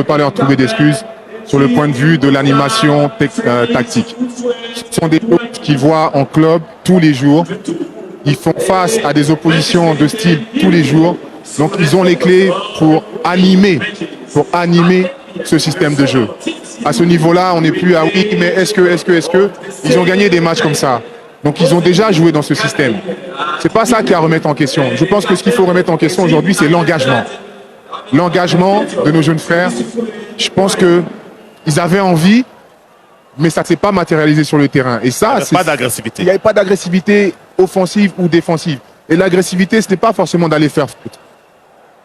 peux pas leur trouver d'excuses sur le point de vue de l'animation tactique. Ce sont des choses qu'ils voient en club tous les jours. Ils font face à des oppositions de style tous les jours. Donc ils ont les clés pour animer ce système de jeu. À ce niveau-là, on n'est plus à oui, mais est-ce que ils ont gagné des matchs comme ça. Donc ils ont déjà joué dans ce système. C'est pas ça qui a à remettre en question. Je pense que ce qu'il faut remettre en question aujourd'hui, c'est l'engagement. L'engagement de nos jeunes frères. Je pense que ils avaient envie, mais ça ne s'est pas matérialisé sur le terrain. Et ça, pas d'agressivité. Il n'y avait pas d'agressivité offensive ou défensive. Et l'agressivité, ce n'est pas forcément d'aller faire foot.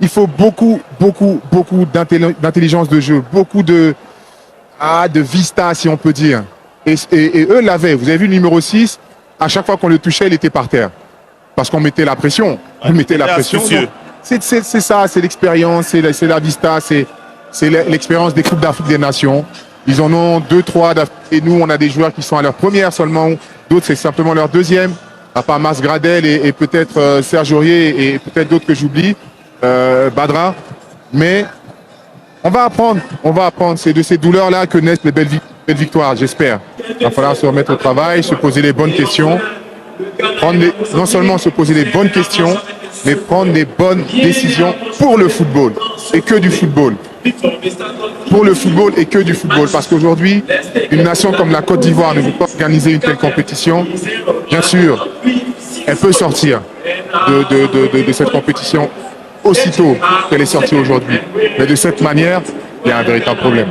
Il faut beaucoup d'intelligence de jeu, beaucoup de vista, si on peut dire. Et eux l'avaient. Vous avez vu le numéro 6, à chaque fois qu'on le touchait, il était par terre. Parce qu'on mettait la pression. On mettait la pression. C'est ça, c'est l'expérience, c'est la vista, c'est l'expérience des Coupes d'Afrique des Nations. Ils en ont 2, 3 et nous, on a des joueurs qui sont à leur première seulement. D'autres, c'est simplement leur deuxième. À part Mars Gradel et peut-être Serge Aurier et peut-être d'autres que j'oublie. Badra. Mais on va apprendre. C'est de ces douleurs-là que naissent les belles victoires, j'espère. Il va falloir se remettre au travail, se poser les bonnes questions. Non seulement se poser les bonnes questions, mais prendre les bonnes décisions pour le football et que du football. Pour le football et que du football. Parce qu'aujourd'hui, une nation comme la Côte d'Ivoire ne veut pas organiser une telle compétition. Bien sûr, elle peut sortir de cette compétition aussitôt qu'elle est sortie aujourd'hui. Mais de cette manière, il y a un véritable problème.